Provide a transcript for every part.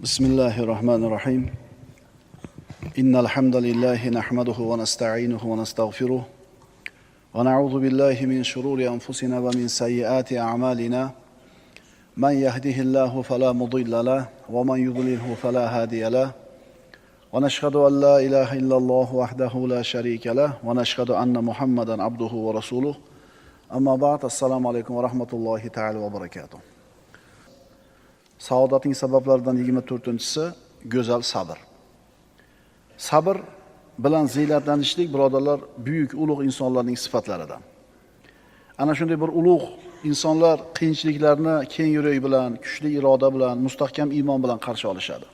بسم الله الرحمن الرحيم إن الحمد لله نحمده ونستعينه ونستغفره ونعوذ بالله من شرور أنفسنا ومن سيئات أعمالنا من يهده الله فلا مضل له ومن يضلله فلا هادي له ونشهد أن لا إله إلا الله وحده لا شريك له ونشهد أن محمدا عبده ورسوله أما بعد السلام عليكم ورحمة الله تعالى وبركاته. Saodatning sabablaridan 24-si go'zal sabr. Sabr bilan ziylatlanishlik birodarlar buyuk ulug' insonlarning sifatlaridan. Ana shunday bir ulug' insonlar qiyinchiliklarni keng yurak bilan, kuchli iroda bilan, mustahkam iymon bilan qarshi olishadi.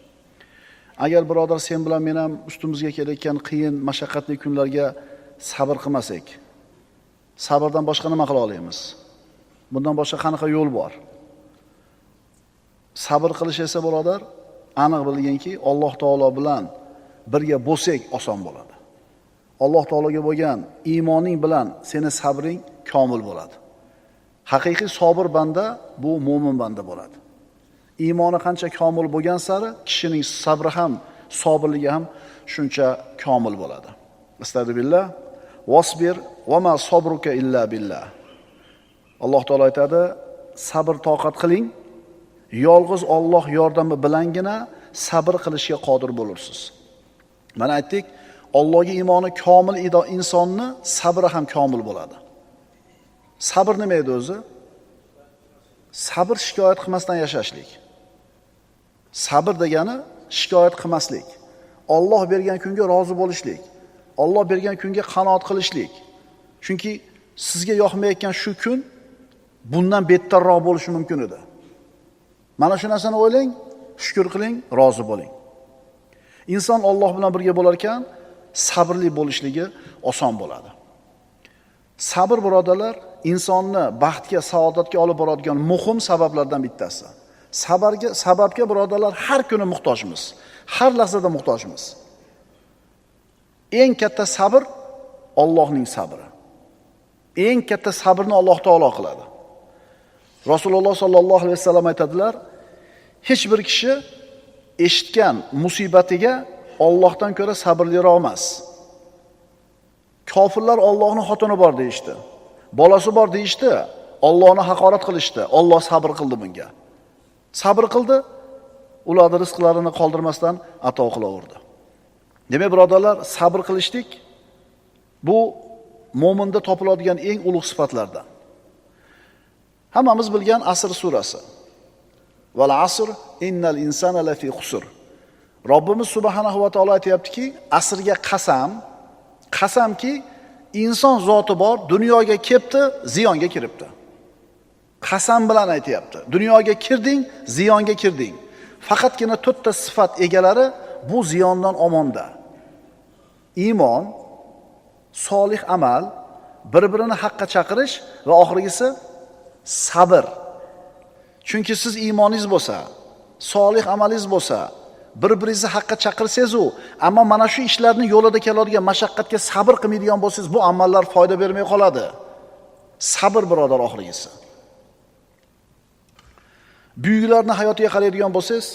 Agar birodar sen bilan men ham ustimizga kelayotgan qiyin, mashaqqatli kunlarga sabr qilmasak, sabrdan boshqa nima qila olamiz? Bundan boshqa qanaqa yo'l bor? Sabr qilish esa birodar, aniq bilginki, Alloh taolo bilan birga bo'lsak oson bo'ladi. Alloh taologa bo'lgan iymoning bilan seni sabring komil bo'ladi. Haqiqiy sabr banda bu mo'min banda bo'ladi. Iymoni qancha komil bo'lgan sari kishining sabri ham, sabrligi ham shuncha komil bo'ladi. Astagfirullah. Wasbir va ma sabruka illa billah. Alloh taolo aytadi, sabr toqat qiling. Yolg'iz Alloh yordami bilangina sabr qilishga qodir bo'lursiz. Mana aytdik, Allohga iymoni komil insonni sabri ham komil bo'ladi. Sabr nima edi o'zi? Sabr shikoyat qilmasdan yashashlik. Sabr degani shikoyat qilmaslik. Alloh bergan kunga rozi bo'lishlik. Alloh bergan kunga qanoat qilishlik. Chunki sizga yoqmayotgan shu kun bundan bettarroq bo'lishi mumkin edi. Mana shu narsani o'ylang, shukr qiling, rozi bo'ling. Inson Alloh bilan birga bo'lar ekan, sabrli bo'lishligi oson bo'ladi. Sabr birodarlar, insonni baxtga, saodatga olib boradigan muhim sabablardan bittasi. Sababga birodarlar har kuni muhtojmiz. Har lahzada muhtojmiz. Eng katta sabr Allohning sabri. Eng katta sabrni Alloh taolo qiladi. Rasululloh sallallohu alayhi vasallam aytadilar, hech bir kishi eshitgan musibatiga Allohdan ko'ra sabrliroq emas. Kofirlar Allohning xotini bor deyishdi. Bolasi bor deyishdi. Allohni haqorat qilishdi. Alloh sabr qildi bunga. Sabr qildi, ularni rizqlarini qoldirmasdan ato qilaverdi. Demak, birodarlar, sabr qilishlik bu mo'minda topiladigan eng ulug' sifatlardan. Hammamiz bilgan Asr surasi. Val asr innal insana lafi khusr. Robbimiz subhanahu va taolo aytayaptiki, asrga qasamki, inson zoti bor, dunyoga kelibdi, ziyonga kiribdi. Qasam bilan aytayapti. Dunyoga kirding, ziyonga kirding. Faqatgina 4 ta sifat egalari bu ziyondan omonda. Iymon, solih amal, bir-birini haqqa chaqirish va oxirgisi sabr. Chunki siz iymoningiz bo'lsa, solih amalingiz bo'lsa, bir-biringizni haqqa chaqirsangiz-u, ammo mana shu ishlarning yo'lida keladigan mashaqqatga sabr qilmaydigan bo'lsangiz, bu amallar foyda bermay qoladi. Sabr birodar oxirgisi. Buyuklarning hayotiga qaraydigan bo'lsangiz,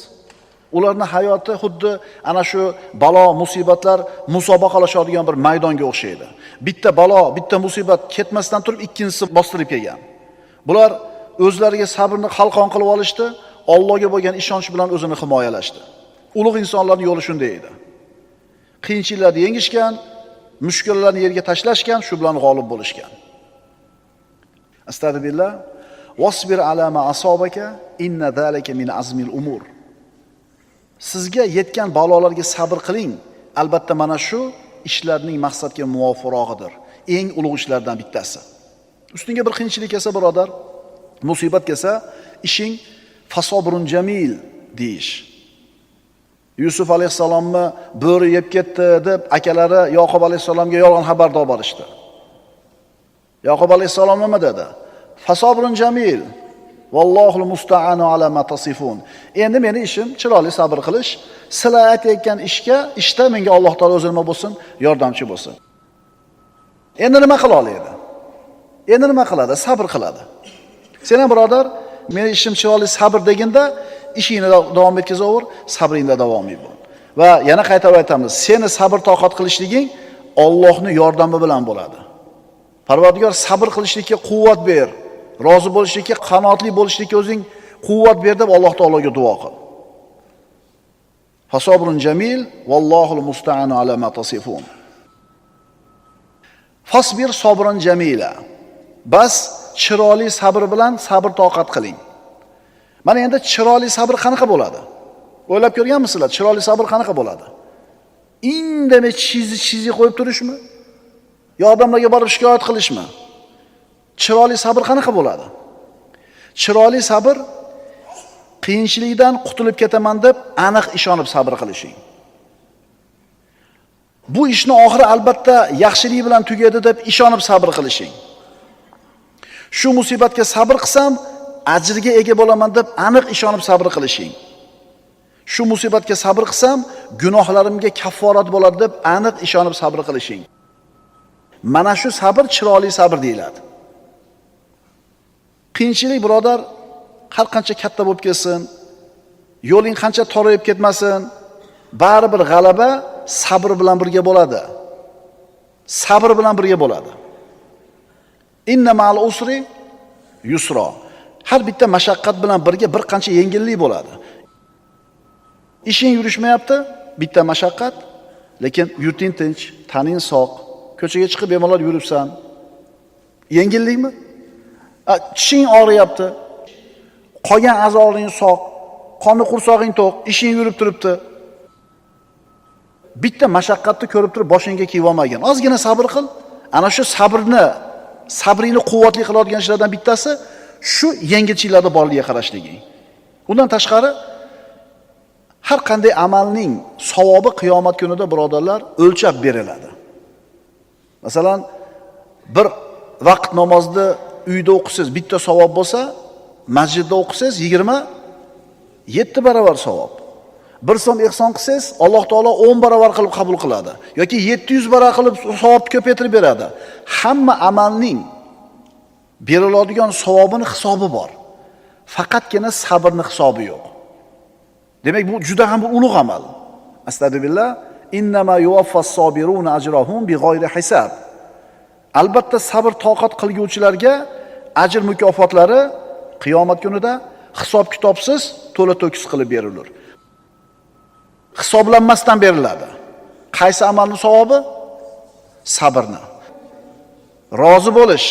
ularning hayoti xuddi ana shu balo, musibatlar musobaqalashadigan bir maydonga o'xshaydi. Bitta balo, bitta musibat ketmasdan turib ikkinchisi bostirib kelgan. Bular o'zlariga sabrni qalqon qilib olishdi, Allohga bo'lgan ishonch bilan o'zini himoyalashdi. Ulug' insonlarning yo'li shunday edi. Qiyinchiliklarni yengishgan, mushkullarni yerga tashlashgan, shu bilan g'olib bo'lishgan. Astagfirullah. Wasbir ala ma asabaka inna zalika min azmil umur. Sizga yetgan balolarga sabr qiling. Albatta mana shu ishlarning maqsadga muvofiqroqidir. Eng ulug' ishlardan bittasi. Ustingga bir qiyinchilik kelsa birodar, musibat kelsa, ishing fasobrun jamil deyish. Yusuf alayhisalomni bo'ri yeb ketdi deb akalari Yaqub alayhisalomga yolg'on xabardor berishdi. Yaqub alayhisalom nima dedi? Fasobrun jamil. Vallohul musta'anu ala ma tasifun. Endi meni ishim chiroyli sabr qilish, sizlar aytayotgan ishda menga Alloh taolo o'zi nima bo'lsin, yordamchi bo'lsin. Endi nima qila oladi? Endi nima qiladi? Sabr qiladi. Sen ham birodar, meni ishim chiroyli sabr deginda ishingni davom etkazaver, sabringda davomiy bo'l. Va yana qaytarib aytamiz, seni sabr toqat qilishliging Allohning yordami bilan bo'ladi. Parvardigor sabr qilishlikka quvvat ber, rozi bo'lishlikka, qanoatli bo'lishlikka o'zing quvvat ber deb Alloh taologa duo qil. Fasobrun jamil vallohul musta'anu ala ma tasifun. Fasbir sobran jamila. Bas chiroyli sabr bilan sabr toqat qiling. Mana endi chiroyli sabr qanaqa bo'ladi? O'ylab ko'rganmisizlar? Chiroyli sabr qanaqa bo'ladi? Indamay chizi qo'yib turishmi? Yo odamlarga borib shikoyat qilishmi? Chiroyli sabr qanaqa bo'ladi? Chiroyli sabr qiyinchilikdan qutulib ketaman deb aniq ishonib sabr qilishing. Bu ishni oxiri albatta yaxshilik bilan tugaydi deb ishonib sabr qilishing. Shu musibatga sabr qilsam, ajrga ega bo'laman deb aniq ishonib sabr qilishing. Shu musibatga sabr qilsam, gunohlarimga kafforat bo'ladi deb aniq ishonib sabr qilishing. Mana shu sabr chiroyli sabr deyiladi. Qiyinchilik birodar har qancha katta bo'lib kelsin, yo'ling qancha torayib ketmasin, baribir g'alaba sabr bilan birga bo'ladi. Sabr bilan birga bo'ladi. Inna ma'al usri yusra. Har bitta mashaqqat bilan birga bir qancha yengillik bo'ladi. Ishing yurishmayapti, bitta mashaqqat, lekin yurting tinch, taning sog', ko'chaga chiqib bemalol yuribsan. Yengillikmi? Tishing og'riyapti. Qolgan a'zolaring sog', qonni qursog'ing to'q, ishing yurib turibdi. Bitta mashaqqatni ko'rib turib boshingga kiyib olmagan. Ozgina sabr qil. Ana shu sabringni quvvatli qiladigan ishlardan bittasi shu yengilchiliklarda borligiga qarashliging. Undan tashqari har qanday amalning savobi qiyomat kunida birodarlar o'lchab beriladi. Masalan, bir vaqt namozni uyda o'qisiz, bitta savob bo'lsa, masjidda o'qisiz 27 barobar savob. 1 so'm ehson qilsangiz, Alloh taolo 10 barobar qilib qabul qiladi yoki 700 barobar qilib savobni ko'paytirib beradi. Hamma amalning beriladigan savobining hisobi bor. Faqatgina sabrning hisobi yo'q. Demak, bu juda ham bir ulug' amal. Astagfirullah, innama yuwaffas sabiruna ajrahum big'oyri hisob. Albatta sabr toqat qilguvchilarga ajr mukofotlari qiyomat kunida hisob kitobsiz, to'la to'kis qilib berilur. Hisoblanmasdan beriladi. Qaysi amalning savobi? Sabrni. Rozi bo'lish,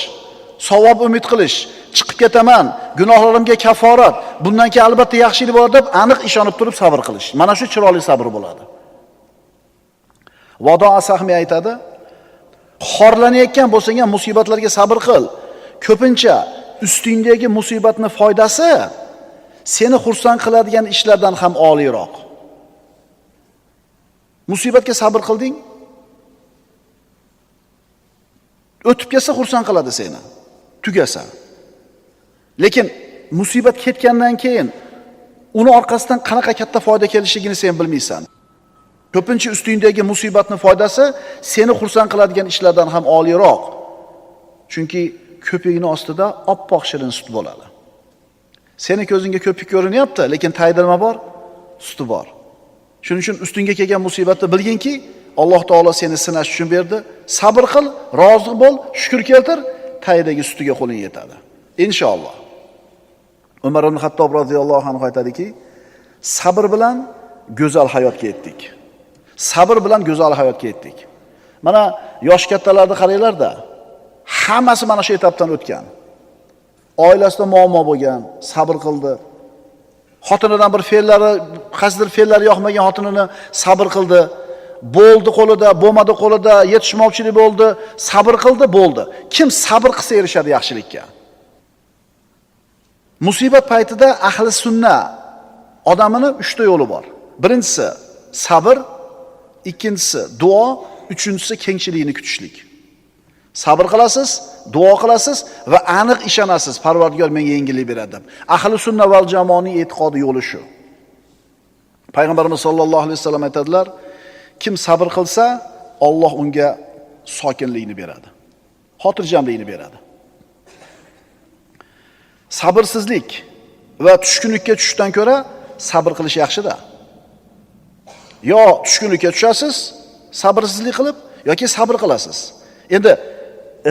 savob umid qilish, chiqib ketaman, gunohlarimga kafforat, bundan keyin albatta yaxshilik bo'ladi deb aniq ishonib turib sabr qilish. Mana shu chiroyli sabr bo'ladi. Vado Asahmi aytadi, xorlanayotgan bo'lsang ham musibatlarga sabr qil. Ko'pincha ustingdagi musibatning foydasi seni xursand qiladigan ishlardan ham oliyroq. Musibatga sabr qilding, o'tib ketsa xursand qiladi seni, tugasa. Lekin musibat ketgandan keyin uni orqasidan qanaqa katta foyda kelishligini sen bilmaysan. Ko'pincha ustingdagi musibatning foydasi seni xursand qiladigan ishlardan ham oliyroq. Chunki ko'pigini ostida oppoq shirin sut bo'ladi. Seni ko'zingga ko'pik ko'rinyapti, lekin tagida nima bor? Suti bor. Shuning uchun ustingga kelgan musibatni bilginki, Alloh taolo seni sinash uchun berdi. Sabr qil, rozi bo'l, shukr keltir, tagidagi sutiga qo'ling yetadi. Inshaalloh. Umar ibn Xattob roziyallohu anhu aytadiki, sabr bilan go'zal hayotga yetdik. Sabr bilan go'zal hayotga yetdik. Mana yosh kattalarni qaranglar-da, hammasi mana shu etapdan o'tgan. Oilasida muammo bo'lgan, sabr qildi. Xotinidan bir fe'llari, qasdir fe'llari yoqmagan xotinini sabr qildi. Bo'ldi qo'lida, bo'lmadi qo'lida, yetishmovchilik bo'ldi, sabr qildi, bo'ldi. Kim sabr qilsa erishadi yaxshilikka. Musibat paytida ahli sunna odamining 3 ta yo'li bor. Birinchisi sabr, ikkinchisi duo, uchinchisi kengchilikni kutishlik. Sabr qilasiz, duo qilasiz va aniq ishonasiz, Parvardigor menga yengillik beradi deb. Ahli sunna val jamoaning e'tiqodi yo'li shu. Payg'ambarimiz sollallohu alayhi vasallam aytadilar, kim sabr qilsa, Alloh unga sokinlikni beradi. Xotirjamlikni beradi. Sabrsizlik va tushkunlikka tushishdan ko'ra sabr qilish yaxshi-da. Yo tushkunlikka tushasiz, sabrsizlik qilib, yoki sabr qilasiz. Endi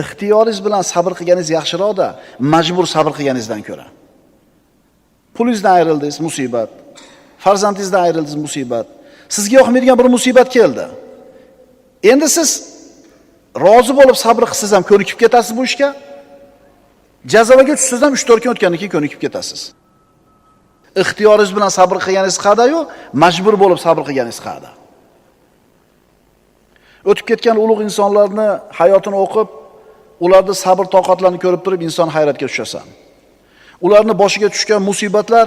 ixtiyoringiz bilan sabr qilganingiz yaxshiroq-da, majbur sabr qilganingizdan ko'ra. Pulingizdan ayrildingiz, musibat. Farzandingizdan ayrildingiz, musibat. Sizga yoqmaydigan bir musibat keldi. Endi siz rozi bo'lib sabr qilsangiz ham ko'nikib ketasiz bu ishga. Jazoga tushsangiz ham 3-4 kun o'tgandan keyin ko'nikib ketasiz. Ixtiyoringiz bilan sabr qilganingiz qada-yu, majbur bo'lib sabr qilganingiz qada. O'tib ketgan ulug' insonlarni hayotini o'qib, ularning sabr toqatlarini ko'rib turib inson hayratga tushasan. Ularning boshiga tushgan musibatlar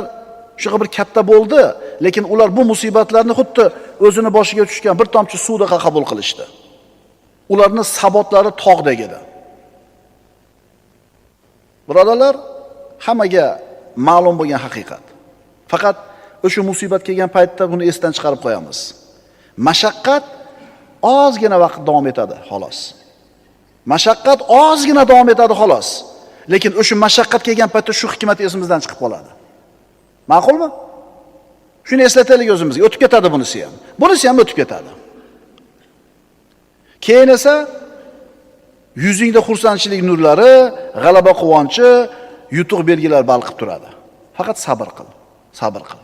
shu bir katta bo'ldi, lekin ular bu musibatlarni xuddi o'zini boshiga tushgan bir tomchi suvdek qabul qilishdi. Ularning sabotlari tog'dek edi. Birodarlar, hammaga ma'lum bo'lgan haqiqat. Faqat o'sha musibat kelgan paytda buni esdan chiqarib qo'yamiz. Mashaqqat ozgina vaqt davom etadi, xolos. Mashaqqat ozgina davom etadi, xolos. Lekin o'sha mashaqqat kelgan paytda shu hikmat esimizdan chiqib qoladi. Ma'qulmi? Shuni eslataylik o'zimizga. O'tib ketadi bunisi ham. Bunisi ham o'tib ketadi. Keyin esa yuzingda xursandchilik nurlari, g'alaba quvonchi, yutuq belgilar balqib turadi. Faqat sabr qil. Sabr qil.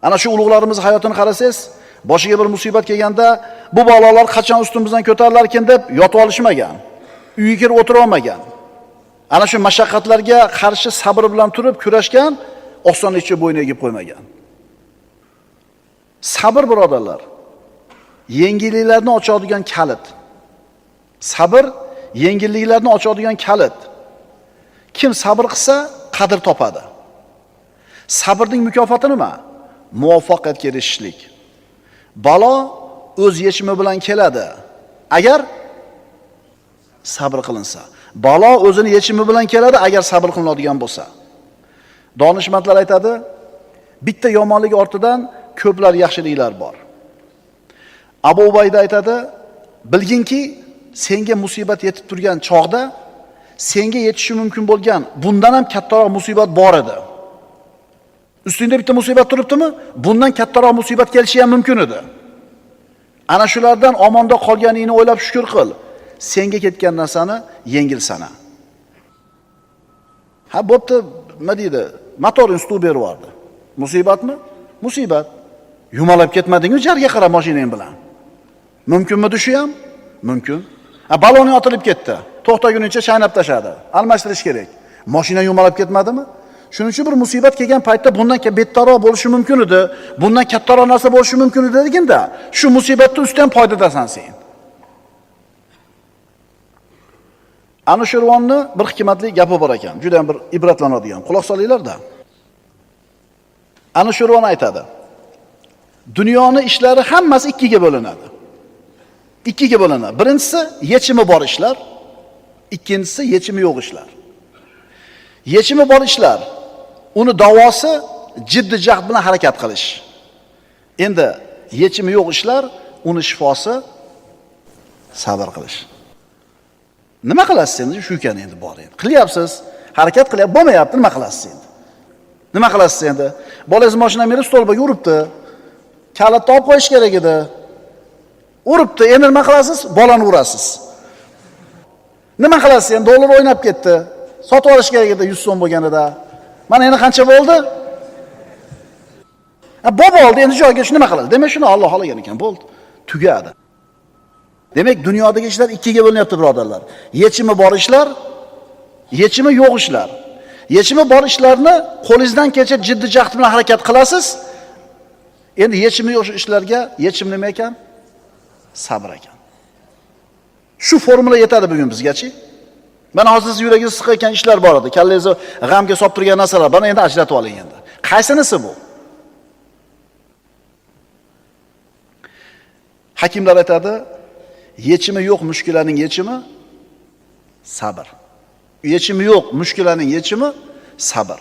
Ana shu ulug'larimiz hayotini qarasangiz, boshiga bir musibat kelganda bu balolar qachon ustimizdan ko'tarilar ekan deb yotib olishmagan. Uyga kirib o'tira olmagan. Ana shu mashaqqatlarga qarshi sabr bilan turib kurashgan, osonlikcha bo'yniga yegib qo'ymagan. Sabr birodarlar, yengilliklarni ochadigan kalit. Sabr yengilliklarni ochadigan kalit. Kim sabr qilsa, qadr topadi. Sabrning mukofoti nima? Muvaffaqiyatga erishishlik. Balo o'z yechimi bilan keladi. Agar sabr qilinsa. Balo o'zini yechimi bilan keladi agar sabr qilinadigan bo'lsa. Donishmandlar aytadi, bitta yomonlik ortidan ko'plar yaxshiliklar bor. Abu Ubayda aytadi, bilginki, senga musibat yetib turgan chog'da senga yetishi mumkin bo'lgan bundan ham kattaroq musibat bor edi. Ustingda bitta musibat turibdimi? Bundan kattaroq musibat kelishi ham mumkin edi. Ana shulardan omonda qolganingni o'ylab shukr qil. Senga ketgan narsani yengil sana. Ha, bo'pti, nima deydi? Motorini suv berib yubordi. Musibatmi? Musibat. Yumalab ketmading-ku jarga qarab mashinang bilan. Mumkinmi dushi ham? Mumkin. Baloni otilib ketdi. To'xtaguncha chaynab tashadi. Almashtirish kerak. Mashina yumalab ketmadimi? Shuning uchun bir musibat kelgan paytda bundan bettaroq bo'lishi mumkin edi. Bundan kattaroq narsa bo'lishi mumkin edi deganda, shu musibatni ustidan foydadasan sen. Anushirvonni bir hikmatli gapi bor ekan. Juda ham bir ibratlanadigan. Quloq solinglar-da. Anushirvon aytadi. Dunyoning ishlari hammasi ikkiga bo'linadi. Ikkiga bo'linadi. Birinchisi yechimi bor ishlar, ikkinchisi yechimi yo'q ishlar. Yechimi bor ishlar, uni davosi jiddiy jahd bilan harakat qilish. Endi yechimi yo'q ishlar, uni shifosi sabr qilish. Nima qilasiz endi shu ekan endi bor endi. Qilyapsiz, harakat qilyapsiz, bo'lmayapti, nima qilasiz endi? Nima qilasiz endi? Bolangiz mashina berib stolbaga uribdi. Kalitni olib qo'yish kerak edi. Uribdi, endi nima qilasiz? Bolani urasiz. Nima qilasiz endi? Dollar o'ynab ketdi. Sotib olish kerak edi 100 so'm bo'lganida. Mana endi qancha bo'ldi? Bobo oldi, endi joyiga shu nima qiladi? Demak, shuni Alloh xolagan ekan, bo'ldi. Tugadi. Demak, dunyodagi ishlar ikkiga bo'linyapti, birodarlar. Yechimi bor ishlar, yechimi yo'q ishlar. Yechimi bor ishlarni qo'lingizdan kelsa jiddiy jahd bilan harakat qilasiz. Endi yechimi yo'q ishlarga yechim nima ekan? Sabr ekan. Shu formula yetadi bugun bizgachi. Mana hozir siz yuragingiz siqayotgan ishlar bor edi. Kallangizni g'amga solib turgan narsalar. Buni endi ajratib oling endi. Qaysinisi bu? Hakimlar aytadi, yechimi yo'q mushkullarning yechimi sabr. Yechimi yo'q mushkullarning yechimi sabr.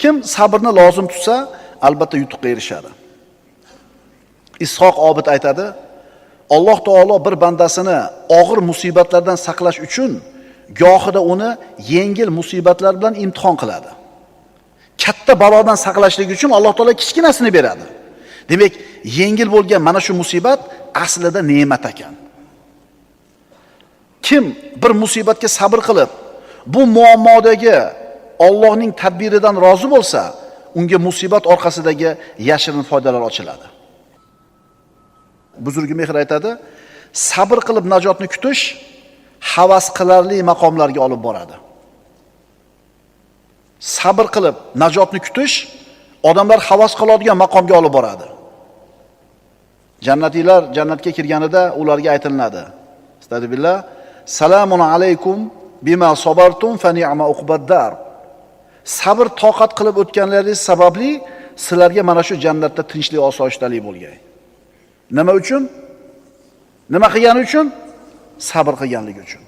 Kim sabrni lozim tutsa, albatta yutuqqa erishadi. Ishoq Obid aytadi, Alloh taolo bir bandasini og'ir musibatlardan saqlash uchun gohida uni yengil musibatlar bilan imtihon qiladi. Katta balodan saqlashlik uchun Alloh taolo kichkinasini beradi. Demak, yengil bo'lgan mana shu musibat aslida ne'mat ekan. Kim bir musibatga sabr qilib, bu muammodagi Allohning tadbiridan rozi bo'lsa, unga musibat orqasidagi yashirin foydalar ochiladi. Buzurgi mehr aytadi, sabr qilib najotni kutish havas qilarli maqomlarga olib boradi. Sabr qilib najotni kutish odamlar havas qiladigan maqomga olib boradi. Jannatiylar jannatga kirganida ularga aytiladi. Astagfirullah, salamun alaykum bima sabartum fa ni'ma uqbaddar. Sabr toqat qilib o'tganlaringiz sababli sizlarga mana shu jannatda tinchlik, osoyishtalik bo'lgan. Nima uchun? Nima qilgani uchun? Sabr qilganligi uchun.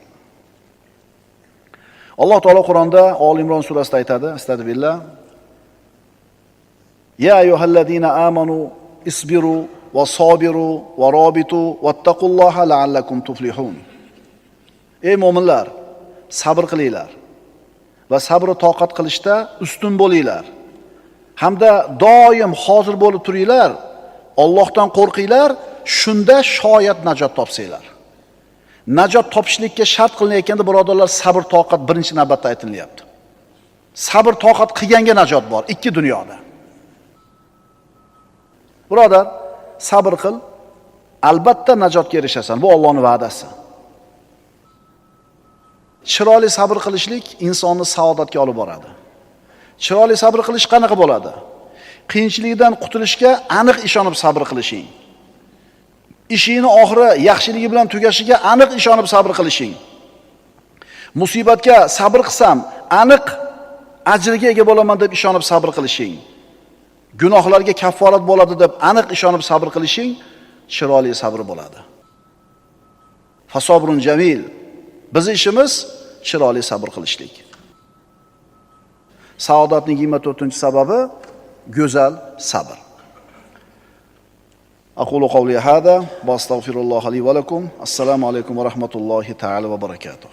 Alloh taolo Qur'onda Ol Imron surasida aytadi, astagfirullah. Ya ayyuhallazina amanu isbiru va sabiru va robitu vattaqulloha la'allakum tuflihun. Ey mu'minlar, sabr qilinglar va sabr toqat qilishda ustun bo'linglar. Hamda doim hozir bo'lib turinglar. Allohdan qo'rqinglar, shunda shoyat najot topsanglar. Najot topishlikka shart qilinayotganda birodarlar, sabr toqat birinchi navbatda aytilyapti. Sabr toqat qilganga najot bor ikki dunyoda. Birodar, sabr qil, albatta najotga erishasan. Bu Allohning va'dasi. Chiroyli sabr qilishlik insonni saodatga olib boradi. Chiroyli sabr qilish qanaqa bo'ladi? Qiyinchilikdan qutulishga aniq ishonib sabr qilishing. Ishingni oxiri yaxshiligi bilan tugashiga aniq ishonib sabr qilishing. Musibatga sabr qilsam, aniq ajriga ega bo'laman deb ishonib sabr qilishing. Gunohlarga kafforat bo'ladi deb aniq ishonib sabr qilishing chiroyli sabr bo'ladi. Fasobrun jamil. Biz ishimiz chiroyli sabr qilishlik. Saodatning 24-sababi go'zal sabr. Aqulu qawli hada va astaghfirulloha li va lakum. Assalomu alaykum va rahmatullohi ta'ala va barakatuh.